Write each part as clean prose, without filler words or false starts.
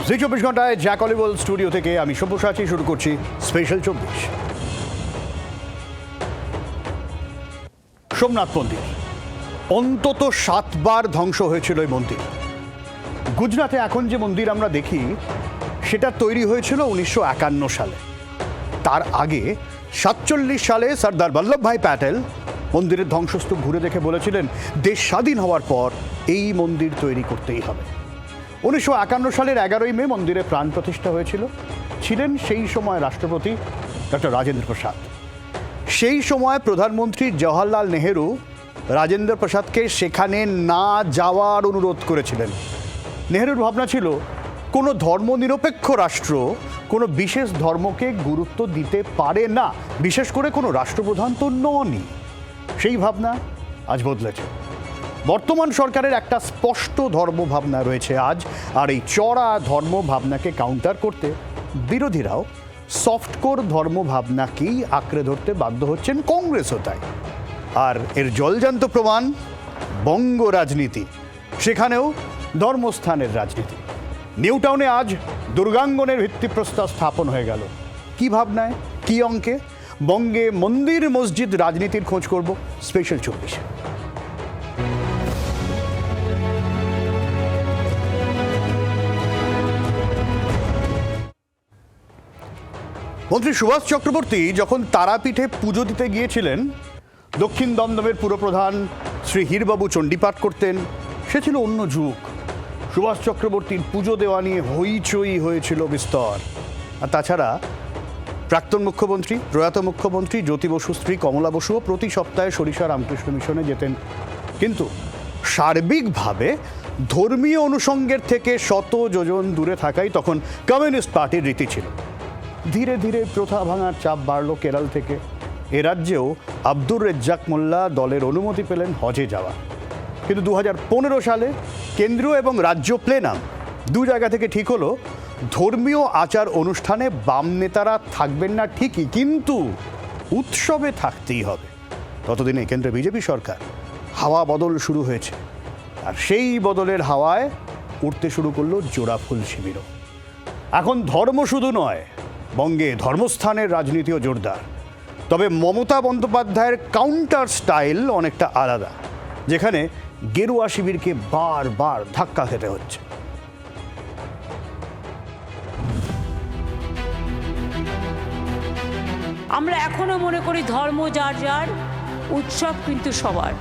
জি 24 ঘন্টায় Jack অলিওয়াল studio থেকে আমি সব্যসাচী শুরু করছি স্পেশাল 24। সোমনাথ মন্দির অন্তত 7 বার ধ্বংস হয়েছিল এই মন্দির। গুজরাটে এখন যে মন্দির আমরা দেখি সেটা তৈরি হয়েছিল 1951 সালে। তার আগে 47 সালে সর্দার বল্লভভাই প্যাটেল মন্দিরের ধ্বংসস্তূপ ঘুরে দেখে বলেছিলেন দেশ স্বাধীন হওয়ার পর এই মন্দির তৈরি করতেই হবে। 1951 সালের 11ই মে মন্দিরে প্রাণ প্রতিষ্ঠা হয়েছিল। ছিলেন সেই সময় রাষ্ট্রপতি ডক্টর রাজেন্দ্র প্রসাদ। সেই সময় প্রধানমন্ত্রী জওহরলাল নেহেরু রাজেন্দ্র প্রসাদকে সেখানে না যাওয়ার অনুরোধ করেছিলেন। নেহেরুর ভাবনা ছিল কোনো ধর্মনিরপেক্ষ রাষ্ট্র কোনো বিশেষ ধর্মকে গুরুত্ব দিতে পারে না, বিশেষ করে কোনো রাষ্ট্রপ্রধান তো ননই। সেই ভাবনা আজ বদলেছে। বর্তমান সরকারের একটা স্পষ্ট ধর্মভাবনা রয়েছে আজ, আর এই চড়া ধর্মভাবনাকে কাউন্টার করতে বিরোধীরাও সফটকোর ধর্মভাবনাকেই আঁকড়ে ধরতে বাধ্য হচ্ছেন, কংগ্রেসও তাই। আর এর জলজান্ত প্রমাণ বঙ্গ রাজনীতি, সেখানেও ধর্মস্থানের রাজনীতি। নিউ টাউনে আজ দুর্গাঙ্গনের ভিত্তিপ্রস্তর স্থাপন হয়ে গেল। কি ভাবনায়, কি অঙ্কে? বঙ্গে মন্দির মসজিদ রাজনীতির খোঁজ করব স্পেশাল 24। মন্ত্রী সুভাষ চক্রবর্তী যখন তারাপীঠে পুজো দিতে গিয়েছিলেন, দক্ষিণ দমদমের পুরপ্রধান শ্রী হীরবাবু চণ্ডীপাঠ করতেন। সে ছিল অন্য যুগ। সুভাষ চক্রবর্তীর পুজো দেওয়া নিয়ে হইচই হয়েছিল বিস্তর। আর তাছাড়া প্রাক্তন মুখ্যমন্ত্রী, প্রয়াত মুখ্যমন্ত্রী জ্যোতি বসু স্ত্রী কমলা বসুও প্রতি সপ্তাহে সরিষা রামকৃষ্ণ মিশনে যেতেন। কিন্তু সার্বিকভাবে ধর্মীয় অনুষঙ্গের থেকে শত যোজন দূরে থাকাই তখন কমিউনিস্ট পার্টির রীতি ছিল। ধীরে ধীরে প্রথা ভাঙার চাপ বাড়ল কেরল থেকে। এ রাজ্যেও আব্দুর রেজ্জাক মোল্লা দলের অনুমতি পেলেন হজে যাওয়া। কিন্তু 2015 সালে কেন্দ্রীয় এবং রাজ্য প্লেনাম দু জায়গা থেকে ঠিক হলো ধর্মীয় আচার অনুষ্ঠানে বাম নেতারা থাকবেন না ঠিকই, কিন্তু উৎসবে থাকতেই হবে। ততদিনে কেন্দ্রে বিজেপি সরকার, হাওয়া বদল শুরু হয়েছে। আর সেই বদলের হাওয়ায় উঠতে শুরু করলো জোড়াফুল শিবিরও। এখন ধর্ম শুধু নয়, বঙ্গে ধর্মস্থানের রাজনীতিও জোরদার। তবে মমতা বন্দ্যোপাধ্যায়ের কাউন্টার স্টাইল অনেকটা আলাদা, যেখানে গেরুয়া শিবিরকে বারবার ধাক্কা খেতে হচ্ছে। আমরা এখনো মনে করি ধর্ম যার যার, উৎসব কিন্তু সবার।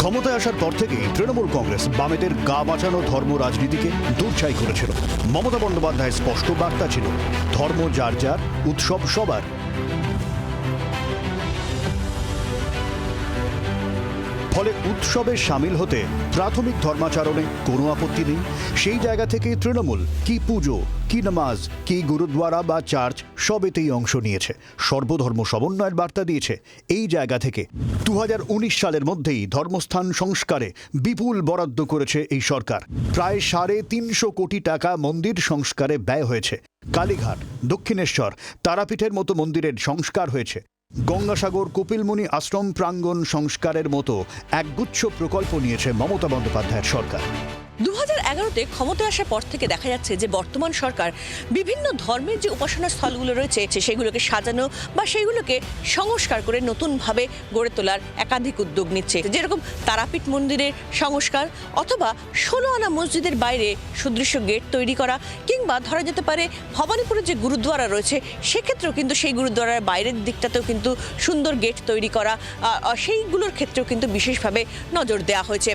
ক্ষমতায় আসার পর থেকেই তৃণমূল কংগ্রেস বামেদের গা বাঁচানো ধর্ম রাজনীতিকে দূরছাই করেছিল। মমতা বন্দ্যোপাধ্যায়ের স্পষ্ট বার্তা ছিল ধর্ম যার যার, উৎসব সবার। ফলে উৎসবে সামিল হতে প্রাথমিক ধর্মাচরণে কোনো আপত্তি নেই। সেই জায়গা থেকে তৃণমূল কি পুজো, কি নামাজ, কি গুরুদ্বারা বা চার্চ সবেতেই অংশ নিয়েছে। সর্বধর্ম সমন্বয়ের বার্তা দিয়েছে। এই জায়গা থেকে 2019 সালের মধ্যেই ধর্মস্থান সংস্কারে বিপুল বরাদ্দ করেছে এই সরকার। প্রায় 350 কোটি টাকা মন্দির সংস্কারে ব্যয় হয়েছে। কালীঘাট, দক্ষিণেশ্বর, তারাপীঠের মতো মন্দিরের সংস্কার হয়েছে। গঙ্গাসাগর, কপিলমুনি আশ্রম প্রাঙ্গণ সংস্কারের মতো একগুচ্ছ প্রকল্প নিয়েছে মমতা বন্দ্যোপাধ্যায়ের সরকার। 2011-তে ক্ষমতায় আসার পর থেকে দেখা যাচ্ছে যে বর্তমান সরকার বিভিন্ন ধর্মের যে উপাসনা স্থলগুলো রয়েছে সেগুলোকে সাজানো বা সেগুলোকে সংস্কার করে নতুনভাবে গড়ে তোলার একাধিক উদ্যোগ নিচ্ছে। যেরকম তারাপীঠ মন্দিরের সংস্কার, অথবা 16 আনা মসজিদের বাইরে সুদৃশ্য গেট তৈরি করা, কিংবা ধরা যেতে পারে ভবানীপুরের যে গুরুদ্বারা রয়েছে সেক্ষেত্রেও কিন্তু সেই গুরুদ্বারার বাইরের দিকটাতেও কিন্তু সুন্দর গেট তৈরি করা, সেইগুলোর ক্ষেত্রেও কিন্তু বিশেষভাবে নজর দেওয়া হয়েছে।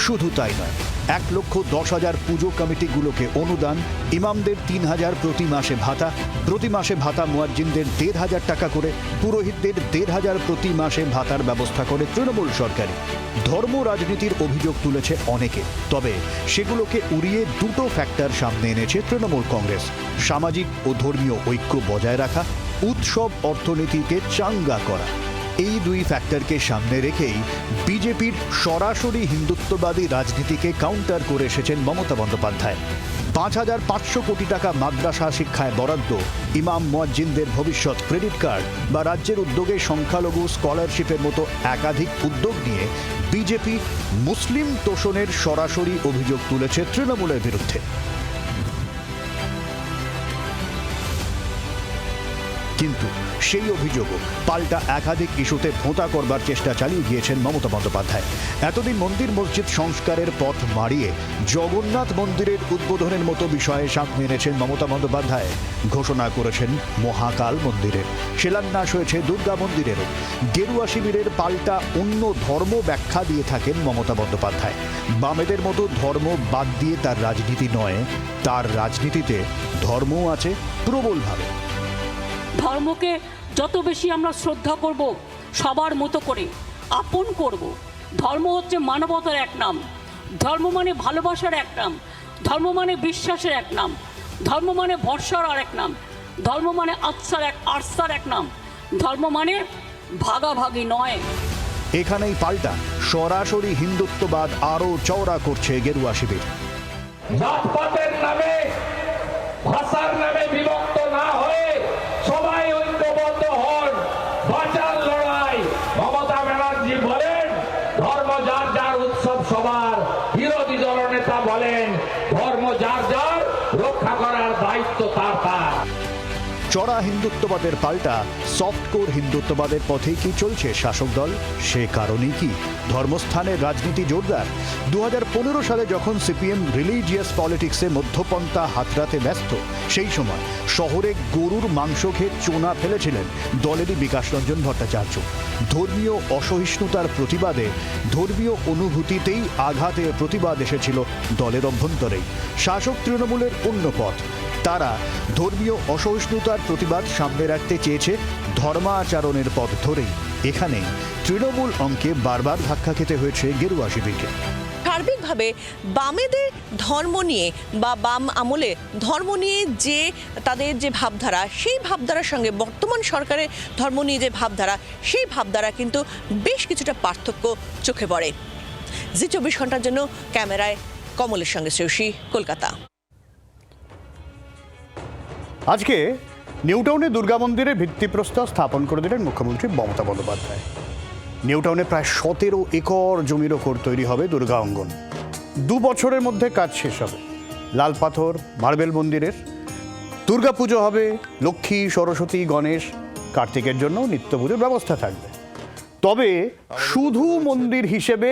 শুধু তাই নয়, 1,10,000 পুজো কমিটিগুলোকে অনুদান, ইমামদের 3,000 প্রতি মাসে ভাতা, প্রতি মাসে ভাতা মুয়াজ্জিনদের 1,500 টাকা করে, পুরোহিতদের 1,500 প্রতি মাসে ভাতার ব্যবস্থা করে তৃণমূল সরকারই। ধর্ম রাজনীতির অভিযোগ তুলেছে অনেকে, তবে সেগুলোকে উড়িয়ে দুটো ফ্যাক্টর সামনে এনেছে তৃণমূল কংগ্রেস: সামাজিক ও ধর্মীয় ঐক্য বজায় রাখা, উৎসব অর্থনীতিকে চাঙ্গা করা। এই দুই ফ্যাক্টরকে সামনে রেখেই বিজেপির সরাসরি হিন্দুত্ববাদী রাজনীতিকে কাউন্টার করে এসেছেন মমতা বন্দ্যোপাধ্যায়। 5,500 কোটি টাকা মাদ্রাসা শিক্ষায় বরাদ্দ, ইমাম মুয়াজ্জিনদের ভবিষ্যৎ ক্রেডিট কার্ড বা রাজ্যের উদ্যোগে সংখ্যালঘু স্কলারশিপের মতো একাধিক উদ্যোগ নিয়ে বিজেপি মুসলিম তোষণের সরাসরি অভিযোগ তুলেছে তৃণমূলের বিরুদ্ধে। কিন্তু সেই অভিযোগও পাল্টা একাধিক ইস্যুতে ভোঁতা করবার চেষ্টা চালিয়ে গিয়েছেন মমতা বন্দ্যোপাধ্যায়। এতদিন মন্দির মসজিদ সংস্কারের পথ মারিয়ে জগন্নাথ মন্দিরের উদ্বোধনের মতো বিষয়ে সাপ মেরেছেন মমতা বন্দ্যোপাধ্যায়। ঘোষণা করেছেন মহাকাল মন্দিরের, শিলান্যাস হয়েছে দুর্গা মন্দিরেরও। গেরুয়া শিবিরের পাল্টা অন্য ধর্ম ব্যাখ্যা দিয়ে থাকেন মমতা বন্দ্যোপাধ্যায়। বামেদের মতো ধর্ম বাদ দিয়ে তার রাজনীতি নয়, তার রাজনীতিতে ধর্মও আছে প্রবলভাবে। ধর্মকে যত বেশি আমরা শ্রদ্ধা করব, সবার মতো করে আপন করব। ধর্ম হচ্ছে মানবতার এক নাম, ধর্ম মানে ভালোবাসার এক নাম, ধর্ম মানে বিশ্বাসের এক নাম, ধর্ম মানে ভরসার আর এক নাম, ধর্ম মানে আস্থার এক নাম, ধর্ম মানে ভাগাভাগি নয়। এখানেই পাল্টা সরাসরি হিন্দুত্ববাদ আরও চওড়া করছে গেরুয়া শিবির। জাতপাতের নামে, ভাষার নামে বিভক্ত না হয়ে সবাই ঐক্যবদ্ধ হন, বাঁচার লড়াই। মমতা ব্যানার্জি বলেন ধর্ম যার যার উৎসব সবার, বিরোধী দলনেতা বলেন ধর্ম যার যার, রক্ষা করার দায়িত্ব তার তার। চড়া হিন্দুত্ববাদের পাল্টা সফটকোর হিন্দুত্ববাদের পথেই কি চলছে শাসক দল? সে কারণেই কি ধর্মস্থানের রাজনীতি জোরদার? 2015 সালে যখন সিপিএম রিলিজিয়াস পলিটিক্সে মধ্যপন্থা হাতড়াতে ব্যস্ত, সেই সময় শহরে গরুর মাংস খেয়ে চোনা ফেলেছিলেন দলেরই বিকাশ রঞ্জন ভট্টাচার্য। ধর্মীয় অসহিষ্ণুতার প্রতিবাদে, ধর্মীয় অনুভূতিতেই আঘাতের প্রতিবাদ এসেছিল দলের অভ্যন্তরেই। শাসক তৃণমূলের অন্য পথ, তারা ধর্মীয় অসহিষ্ণুতার প্রতিবাদ সামনে রাখতে চেয়েছে ধর্মাচরণের পথ ধরেই। এখানেই তৃণমূল অঙ্কে বারবার ধাক্কা খেতে হয়েছে গেরুয়া শিবিরকে। সার্বিকভাবে বামেদের ধর্ম নিয়ে বা বাম আমলে ধর্ম নিয়ে যে তাদের যে ভাবধারা, সেই ভাবধারার সঙ্গে বর্তমান সরকারের ধর্ম নিয়ে যে ভাবধারা, সেই ভাবধারা কিন্তু বেশ কিছুটা পার্থক্য চোখে পড়ে। জি 24 ঘন্টার জন্য ক্যামেরায় কমলের সঙ্গে শ্রেয়সী, কলকাতা। আজকে নিউটাউনে দুর্গা মন্দিরের ভিত্তিপ্রস্তর স্থাপন করে দিলেন মুখ্যমন্ত্রী মমতা বন্দ্যোপাধ্যায়। নিউটাউনে প্রায় 17 একর জমির ওপর তৈরি হবে দুর্গা অঙ্গন। 2 বছরের মধ্যে কাজ শেষ হবে। লাল পাথর মার্বেল মন্দিরের দুর্গাপুজো হবে, লক্ষ্মী, সরস্বতী, গণেশ, কার্তিকের জন্য নিত্য পুজোর ব্যবস্থা থাকবে। তবে শুধু মন্দির হিসেবে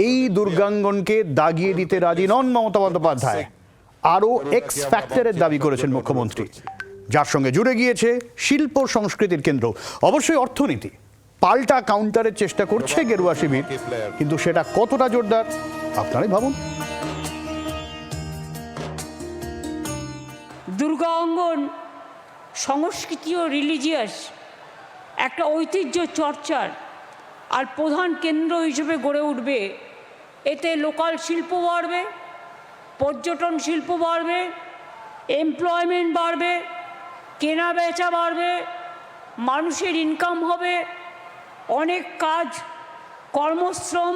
এই দুর্গাঙ্গনকে দাগিয়ে দিতে রাজি নন মমতা বন্দ্যোপাধ্যায়। আরও এক্স ফ্যাক্টরের দাবি করেছেন মুখ্যমন্ত্রী, যার সঙ্গে জুড়ে গিয়েছে শিল্প সংস্কৃতির কেন্দ্র, অবশ্যই অর্থনীতি। পাল্টা কাউন্টারের চেষ্টা করছে গেরুয়া শিবির, কিন্তু সেটা কতটা জোরদার আপনারাই ভাবুন। দুর্গা অঙ্গন সংস্কৃতি ও রিলিজিয়াস একটা ঐতিহ্য চর্চার আর প্রধান কেন্দ্র হিসেবে গড়ে উঠবে। এতে লোকাল শিল্প বাড়বে, পর্যটন শিল্প বাড়বে, এমপ্লয়মেন্ট বাড়বে, কেনা বেচা বাড়বে, মানুষের ইনকাম হবে, অনেক কাজ, কর্মশ্রম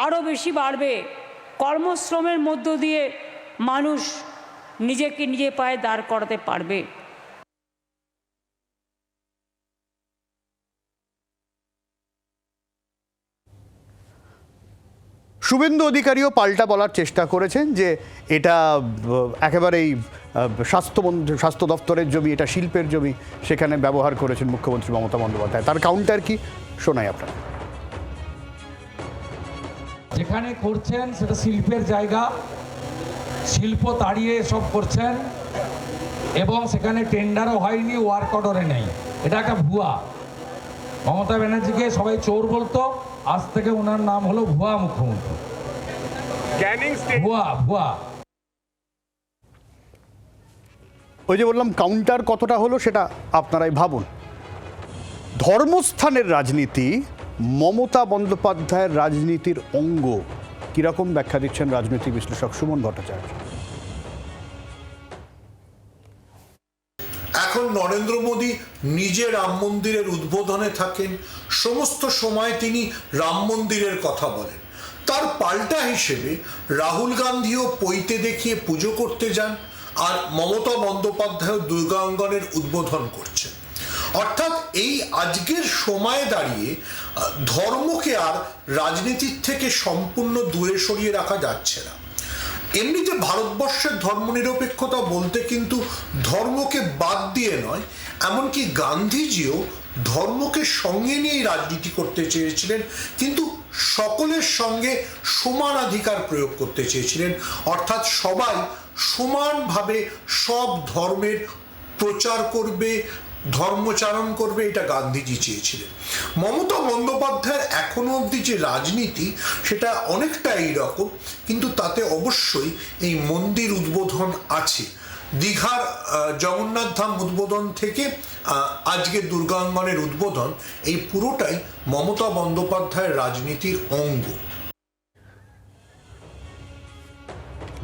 আরও বেশি বাড়বে। কর্মশ্রমের মধ্য দিয়ে মানুষ নিজেকে নিজে পায়ে দাঁড় করাতে পারবে। শুভেন্দু অধিকারীও পাল্টা বলার চেষ্টা করেছেন যে এটা একেবারেই স্বাস্থ্য দপ্তরের জমি, এটা শিল্পের জমি, সেখানে ব্যবহার করেছেন মুখ্যমন্ত্রী মমতা বন্দ্যোপাধ্যায়। তার কাউন্টার কি শোনাই আপনারা। যেখানে করছেন সেটা শিল্পের জায়গা, শিল্প তাড়িয়ে সব করছেন এবং সেখানে টেন্ডারও হয়নি, ওয়ার্ক অর্ডারে নেই। এটা একটা ভুয়া। মমতা ব্যানার্জিকে সবাই চোর বলতো, আজ থেকে ওনার নাম হলো ভুয়া মুখ্যমন্ত্রী। ভুয়া ভুয়া। ওই যে বললাম কাউন্টার কতটা হলো সেটা আপনারাই ভাবুন। ধর্মস্থানের রাজনীতি মমতা বন্দ্যোপাধ্যায়ের রাজনীতির অঙ্গ, কিরকম ব্যাখ্যা দিচ্ছেন রাজনৈতিক বিশ্লেষক সুমন ভট্টাচার্য। এখন নরেন্দ্র মোদী নিজে রাম মন্দিরের উদ্বোধনে থাকেন, সমস্ত সময় তিনি রাম মন্দিরের কথা বলেন। তার পাল্টা হিসেবে রাহুল গান্ধীও পৈতে দেখিয়ে পুজো করতে যান, আর মমতা বন্দ্যোপাধ্যায় দুর্গাঙ্গনের উদ্বোধন করছেন। অর্থাৎ এই আজকের সময়ে দাঁড়িয়ে ধর্মকে আর রাজনীতির থেকে সম্পূর্ণ দূরে সরিয়ে রাখা যাচ্ছে না। এমনিতে ভারতবর্ষের ধর্মনিরপেক্ষতা বলতে কিন্তু ধর্মকে বাদ দিয়ে নয়, এমনকি গান্ধীজিও ধর্মকে সঙ্গে নিয়েই রাজনীতি করতে চেয়েছিলেন, কিন্তু সকলের সঙ্গে সমানাধিকার প্রয়োগ করতে চেয়েছিলেন। অর্থাৎ সবাই সমানভাবে সব ধর্মের প্রচার করবে, ধর্মচারণ করবে, এটা গান্ধীজি চেয়েছিলেন। মমতা বন্দ্যোপাধ্যায়ের এখনো অবধি যে রাজনীতি সেটা অনেকটা এইরকম, কিন্তু তাতে অবশ্যই এই মন্দির উদ্বোধন আছে। দীঘার জগন্নাথ ধাম উদ্বোধন থেকে আজকে দুর্গাঙ্গনের উদ্বোধন, এই পুরোটাই মমতা বন্দ্যোপাধ্যায়ের রাজনীতির অঙ্গ।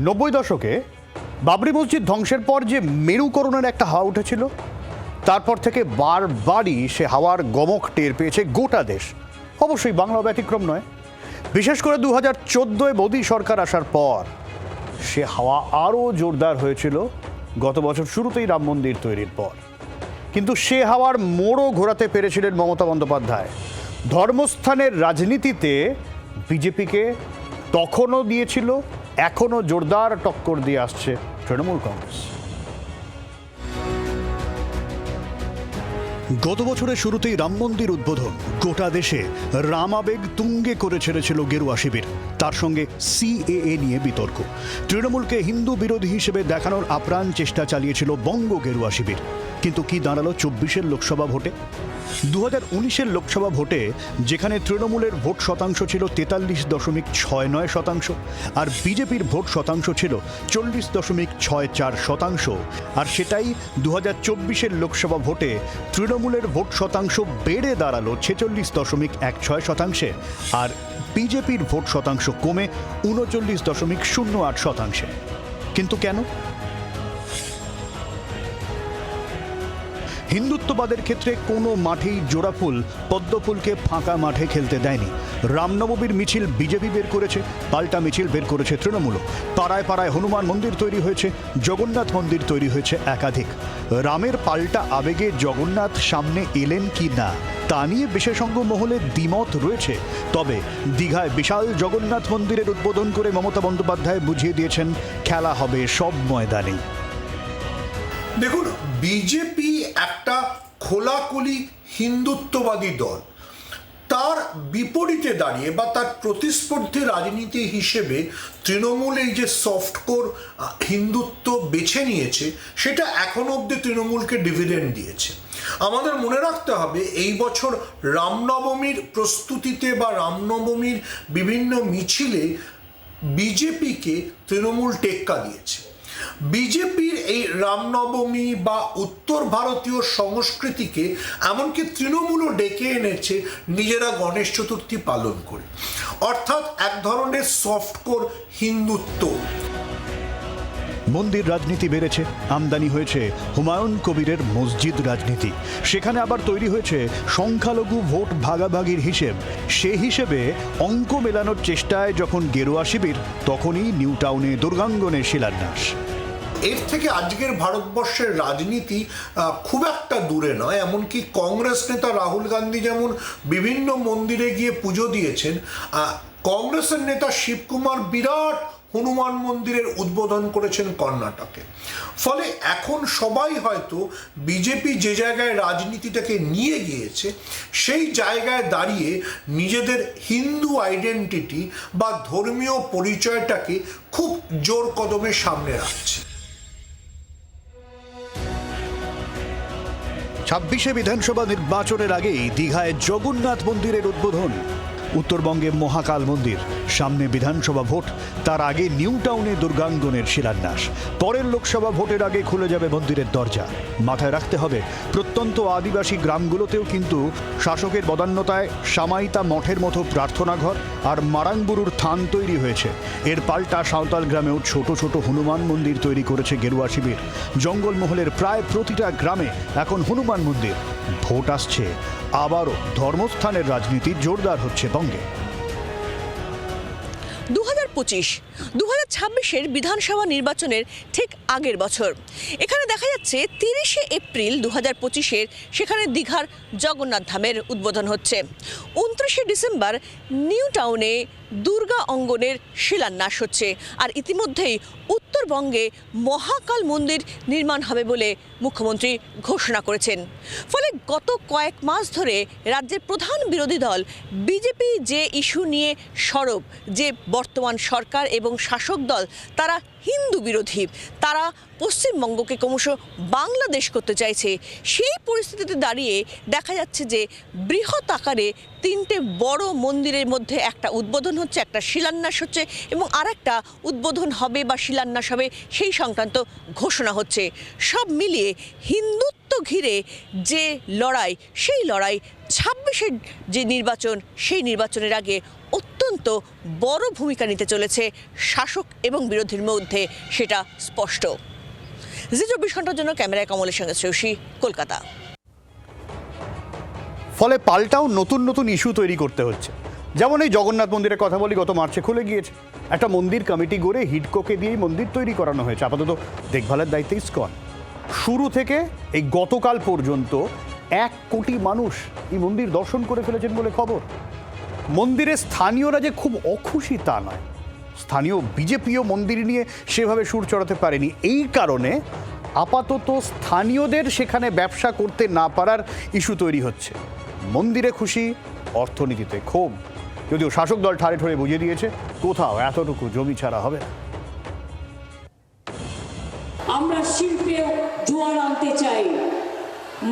90 দশকে বাবরি মসজিদ ধ্বংসের পর যে মেরুকরণের একটা হাওয়া উঠেছিল, তারপর থেকে বারবারই সে হাওয়ার গমক টের পেয়েছে গোটা দেশ। অবশ্যই বাংলা ব্যতিক্রম নয়। বিশেষ করে 2014 মোদী সরকার আসার পর সে হাওয়া আরও জোরদার হয়েছিল গত বছর শুরুতেই রাম মন্দির তৈরির পর। কিন্তু সে হাওয়ার মোড়ও ঘোরাতে পেরেছিলেন মমতা বন্দ্যোপাধ্যায়। ধর্মস্থানের রাজনীতিতে বিজেপিকে তখনও দিয়েছিল, এখনও জোরদার টক্কর দিয়ে আসছে তৃণমূল কংগ্রেস। গত বছরের শুরুতেই রাম মন্দির উদ্বোধন গোটা দেশে রাম আবেগ তুঙ্গে করে ছেড়েছিল গেরুয়া শিবির। তার সঙ্গে সিএএ নিয়ে বিতর্ক। তৃণমূলকে হিন্দু বিরোধী হিসেবে দেখানোর আপ্রাণ চেষ্টা চালিয়েছিল বঙ্গ গেরুয়া শিবির। কিন্তু কি দাঁড়ালো 24-এর লোকসভা ভোটে? 2019-এর লোকসভা ভোটে যেখানে তৃণমূলের ভোট শতাংশ ছিল 43.69% আর বিজেপির ভোট শতাংশ ছিল 40.64%, আর সেটাই 2024-এর লোকসভা ভোটে তৃণমূলের ভোট শতাংশ বেড়ে দাঁড়ালো 46.16%, আর বিজেপির ভোট শতাংশ কমে 39.08%। কিন্তু কেন? হিন্দুত্ববাদের ক্ষেত্রে কোনো মাঠেই জোড়াফুল পদ্মফুলকে ফাঁকা মাঠে খেলতে দেয়নি। রামনবমীর মিছিল বিজেপি বের করেছে, পাল্টা মিছিল বের করেছে তৃণমূলও। পাড়ায় পাড়ায় হনুমান মন্দির তৈরি হয়েছে, জগন্নাথ মন্দির তৈরি হয়েছে একাধিক। রামের পাল্টা আবেগে জগন্নাথ সামনে এলেন কি না তা নিয়ে বিশেষজ্ঞ মহলে দ্বিমত রয়েছে। তবে দীঘায় বিশাল জগন্নাথ মন্দিরের উদ্বোধন করে মমতা বন্দ্যোপাধ্যায় বুঝিয়ে দিয়েছেন খেলা হবে সব ময়দানে। দেখুন, বিজেপি একটা খোলাখুলি হিন্দুত্ববাদী দল। তার বিপরীতে দাঁড়িয়ে বা তার প্রতিস্পর্ধী রাজনীতি হিসেবে তৃণমূল এই যে সফটকোর হিন্দুত্ব বেছে নিয়েছে, সেটা এখনো অবধি তৃণমূলকে ডিভিডেন্ড দিয়েছে। আমাদের মনে রাখতে হবে এই বছর রামনবমীর প্রস্তুতিতে বা রামনবমীর বিভিন্ন মিছিলে বিজেপিকে তৃণমূল টেক্কা দিয়েছে। বিজেপির এই রামনবমী বা উত্তর ভারতীয় সংস্কৃতিকে এমনকি তৃণমূলও ডেকে এনেছে নিজেরা গণেশ চতুর্থী পালন করে। অর্থাৎ এক ধরনের সফটকোর হিন্দুত্ব। মন্দির রাজনীতি বেড়েছে, আমদানি হয়েছে হুমায়ুন কবিরের মসজিদ রাজনীতি। সেখানে আবার তৈরি হয়েছে সংখ্যালঘু ভোট ভাগাভাগির হিসেব। সে হিসেবে অঙ্ক মেলানোর চেষ্টায় যখন গেরুয়া শিবির, তখনই নিউ টাউনে দুর্গাঙ্গনের শিলান্যাস। এর থেকে আজকের ভারতবর্ষের রাজনীতি খুব একটা দূরে নয়। এমনকি কংগ্রেস নেতা রাহুল গান্ধী যেমন বিভিন্ন মন্দিরে গিয়ে পুজো দিয়েছেন, কংগ্রেসের নেতা শিবকুমার বিরাট হনুমান মন্দিরের উদ্বোধন করেছেন কর্ণাটকে। ফলে এখন সবাই হয়তো বিজেপি যে জায়গায় রাজনীতিটাকে নিয়ে গিয়েছে সেই জায়গায় দাঁড়িয়ে নিজেদের হিন্দু আইডেন্টিটি বা ধর্মীয় পরিচয়টাকে খুব জোর কদমে সামনে রাখছে। 26শে বিধানসভা নির্বাচনের আগেই দীঘায় জগন্নাথ মন্দিরের উদ্বোধন। উত্তরবঙ্গে মহাকাল মন্দির, সামনে বিধানসভা ভোট, তার আগে নিউ টাউনে দুর্গাঙ্গনের শিলান্যাস। পরের লোকসভা ভোটের আগে খুলে যাবে মন্দিরের দরজা। মাথায় রাখতে হবে, প্রত্যন্ত আদিবাসী গ্রামগুলোতেও কিন্তু শাসকের বদান্যতায় সামাইতা মঠের মতো প্রার্থনা ঘর আর মারাংবুরুর থান তৈরি হয়েছে। এর পাল্টা সাঁওতাল গ্রামেও ছোট ছোট হনুমান মন্দির তৈরি করেছে গেরুয়া শিবির। জঙ্গলমহলের প্রায় প্রতিটা গ্রামে এখন হনুমান মন্দির। ভোট আসছে, আবারও ধর্মস্থানের রাজনীতি জোরদার হচ্ছে বঙ্গে। 2025 বিধানসভা নির্বাচনের ঠিক আগের বছর এখানে দেখা যাচ্ছে 30শে এপ্রিল 2025 সেখানে দীঘার জগন্নাথ ধামের উদ্বোধন হচ্ছে। 29শে ডিসেম্বর নিউ টাউনে দুর্গা অঙ্গনের শিলান্যাস হচ্ছে। আর ইতিমধ্যেই উত্তরবঙ্গে মহাকাল মন্দির নির্মাণ হবে বলে মুখ্যমন্ত্রী ঘোষণা করেছেন। ফলে গত কয়েক মাস ধরে রাজ্যের প্রধান বিরোধী দল বিজেপি যে ইস্যু নিয়ে সরব, যে বর্তমান সরকার এবং শাসক দল তারা হিন্দু বিরোধী, তারা পশ্চিমবঙ্গকে ক্রমশ বাংলাদেশ করতে চাইছে, সেই পরিস্থিতিতে দাঁড়িয়ে দেখা যাচ্ছে যে বৃহৎ আকারে 3টে বড় মন্দিরের মধ্যে একটা উদ্বোধন হচ্ছে, একটা শিলান্যাস হচ্ছে এবং আরেকটা উদ্বোধন হবে বা শিলান্যাস হবে সেই সংক্রান্ত ঘোষণা হচ্ছে। সব মিলিয়ে হিন্দুত্ব ঘিরে যে লড়াই, সেই লড়াই 26-এর যে নির্বাচন, সেই নির্বাচনের আগে অত্যন্ত বড় ভূমিকা নিতে চলেছে শাসক এবং বিরোধীর মধ্যে, সেটা স্পষ্ট। জি 24 ঘন্টার জন্য ক্যামেরায় কমলের সঙ্গে শ্রেয়সী, কলকাতা। ফলে পাল্টাও নতুন নতুন ইস্যু তৈরি করতে হচ্ছে। যেমন এই জগন্নাথ মন্দিরের কথা বলি, গত মার্চে খুলে গিয়েছে। একটা মন্দির কমিটি গড়ে হিডকোকে দিয়েই মন্দির তৈরি করানো হয়েছে। আপাতত দেখভালের দায়িত্বে ইসকন। শুরু থেকে এই গতকাল পর্যন্ত 1 কোটি মানুষ এই মন্দির দর্শন করে ফেলেছেন বলে খবর। মন্দিরে স্থানীয়রা যে খুব অখুশি তা নয়, স্থানীয় বিজেপিও মন্দির নিয়ে সেভাবে সুর চড়াতে পারেনি। এই কারণে আপাতত স্থানীয়দের সেখানে ব্যবসা করতে না পারার ইস্যু তৈরি হচ্ছে। মন্দিরে খুশি, অর্থনীতিতে ক্ষোভ। যদিও শাসক দল ঠাড়ে ঠোড়ে বুঝিয়ে দিয়েছে কোথাও এতটুকু জমি ছাড়া হবে না। আমরা শিল্পেও জোয়ার আনতে চাই।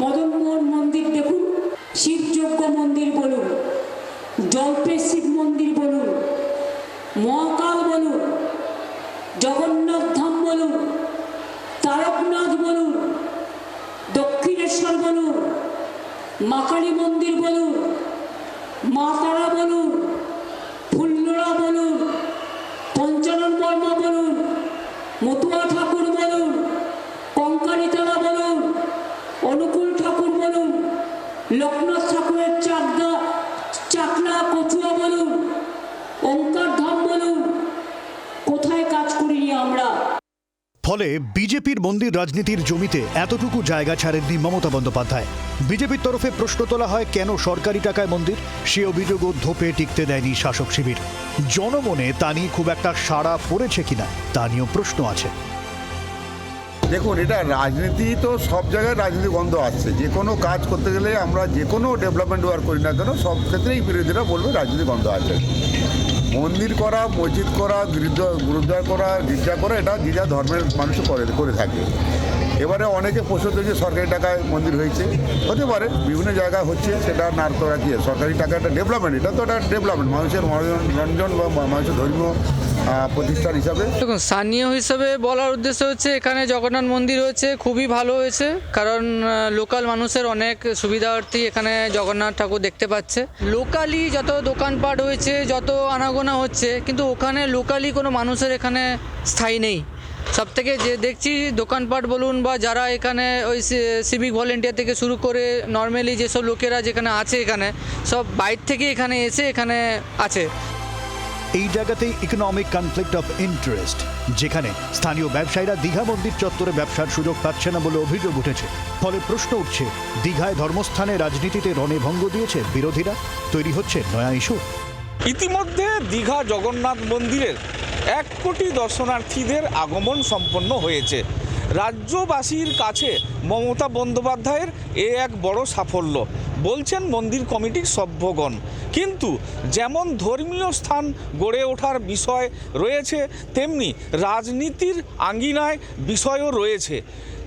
মদনমোহন মন্দির দেখুন, শিবযজ্ঞ মন্দির বলুন, জল্পের শিব মন্দির বলুন, মহাকাল বলুন, জগন্নাথ ধাম বলুন, তারকনাথ বলুন, দক্ষিণেশ্বর বলুন, মা কালী মন্দির বলুন, মা তারা বলুন, ফুল্লরা বলুন, পঞ্চানন বর্মা বলুন, মতুয়া ঠাকুর বলুন, কঙ্কালীতলা বলুন, অনুকূল ঠাকুর বলুন, লোকনাথ ঠাকুরের চাকলা কচুয়া বলুন, ওঙ্কার ধাম বলুন, কোথায় কাজ করিনি আমরা। ফলে বিজেপির মন্দির রাজনীতির জমিতে এতটুকু জায়গা ছাড়েননি মমতা বন্দ্যোপাধ্যায়। বিজেপির তরফে প্রশ্ন তোলা হয় কেন সরকারি টাকায় মন্দির, সে অভিযোগও ধোপে টিকতে দেয়নি শাসক শিবির। জনমনে তা নিয়ে খুব একটা সাড়া পড়েছে কিনা তা নিয়েও প্রশ্ন আছে। দেখুন, এটা রাজনীতি তো সব জায়গায় রাজনীতি গন্ধ আসছে। যে কোনো কাজ করতে গেলে আমরা যে কোনো ডেভেলপমেন্ট ওয়ার্ক করি না কেন, সব ক্ষেত্রেই বিরোধীরা বলবে রাজনীতি গন্ধ আছে। মন্দির করা, মসজিদ করা, গুরুদ্বার করা, গির্জা করা, এটা যে যা ধর্মের মানুষ করে থাকে। এবারে অনেকে প্রশ্ন যে সরকারি টাকায় মন্দির হয়েছে, হতে পারে বিভিন্ন জায়গায় হচ্ছে, সেটা না করা কি সরকারি টাকা একটা ডেভেলপমেন্ট, এটা তো একটা ডেভেলপমেন্ট মানুষের মনোরঞ্জন বা মানুষের ধর্মীয় প্রতিষ্ঠান হিসাবে। দেখুন, স্থানীয় হিসাবে বলার উদ্দেশ্য হচ্ছে এখানে জগন্নাথ মন্দির হয়েছে, খুবই ভালো হয়েছে, কারণ লোকাল মানুষের অনেক সুবিধার্থী এখানে জগন্নাথ ঠাকুর দেখতে পাচ্ছে। লোকালি যত দোকানপাট হয়েছে, যত আনাগোনা হচ্ছে, কিন্তু ওখানে লোকালি কোনো মানুষের এখানে স্থায়ী নেই। সব থেকে যে দেখছি দোকানপাট বলুন বা যারা এখানে ওই সিভিক ভলেন্টিয়ার থেকে শুরু করে নর্মালি যেসব লোকেরা যেখানে আছে, এখানে সব বাইরে থেকে এখানে এসে এখানে আছে। এই জায়গাতেই ইকোনমিক কনফ্লিক্ট অফ ইন্টারেস্ট, যেখানে স্থানীয় ব্যবসায়ীরা দীঘা মন্দির চত্বরে ব্যবসার সুযোগ পাচ্ছে না বলে অভিযোগ উঠেছে। ফলে প্রশ্ন উঠছে, দীঘায় ধর্মস্থানে রাজনীতিতে রণে ভঙ্গ দিয়েছে বিরোধীরা, তৈরি হচ্ছে নয়া ইস্যু। ইতিমধ্যে দীঘা জগন্নাথ মন্দিরের 1 কোটি দর্শনার্থীদের আগমন সম্পন্ন হয়েছে। রাজ্যবাসীর কাছে মমতা বন্দ্যোপাধ্যায়ের এক বড় সাফল্য বলছেন মন্দির কমিটির সভ্যগণ। কিন্তু যেমন ধর্মীয় স্থান গড়ে ওঠার বিষয় রয়েছে, তেমনি রাজনীতির আঙ্গিনায় বিষয়ও রয়েছে।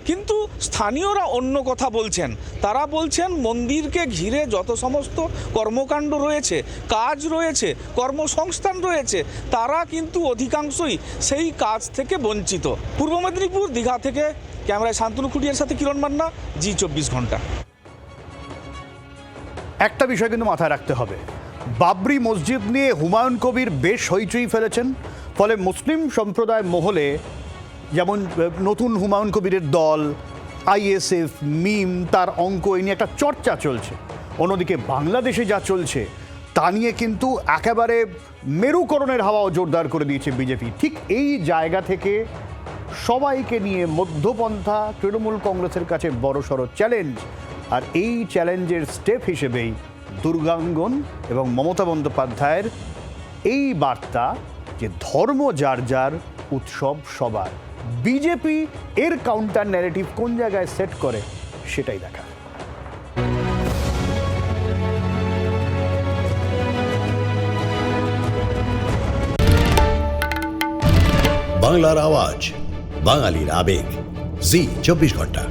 কিন্তু স্থানীয়রা অন্য কথা বলছেন। তারা বলছেন মন্দিরকে ঘিরে যত সমস্ত কর্মকাণ্ড রয়েছে, কাজ রয়েছে, কর্মসংস্থান রয়েছে, তারা কিন্তু অধিকাংশই সেই কাজ থেকে বঞ্চিত। পূর্ব মেদিনীপুর দীঘা থেকে ক্যামেরায় শান্তনু খুঁটিয়ার সাথে কিরণ মান্না, জি 24 ঘন্টা। একটা বিষয় কিন্তু মাথায় রাখতে হবে, বাবরি মসজিদ নিয়ে হুমায়ুন কবির বেশ হইচই ফেলেছেন। ফলে মুসলিম সম্প্রদায় মহলে যেমন নতুন হুমায়ুন কবিরের দল, আইএসএফ, মিম, তার অঙ্ক, এই নিয়ে একটা চর্চা চলছে। অন্যদিকে বাংলাদেশে যা চলছে তা নিয়ে কিন্তু একেবারে মেরুকরণের হাওয়াও জোরদার করে দিয়েছে বিজেপি। ঠিক এই জায়গা থেকে সবাইকে নিয়ে মধ্যপন্থা তৃণমূল কংগ্রেসের কাছে বড়সড় চ্যালেঞ্জ, আর এই চ্যালেঞ্জের স্টেপ হিসেবেই দুর্গাঙ্গন এবং মমতা বন্দ্যোপাধ্যায়ের এই বার্তা যে ধর্ম যার যার, উৎসব সবার। বিজেপি এর কাউন্টার ন্যারেটিভ কোন জায়গায় সেট করে সেটাই দেখা। বাংলার আওয়াজ, বাঙালির আবেগ, জি 24 ঘন্টা।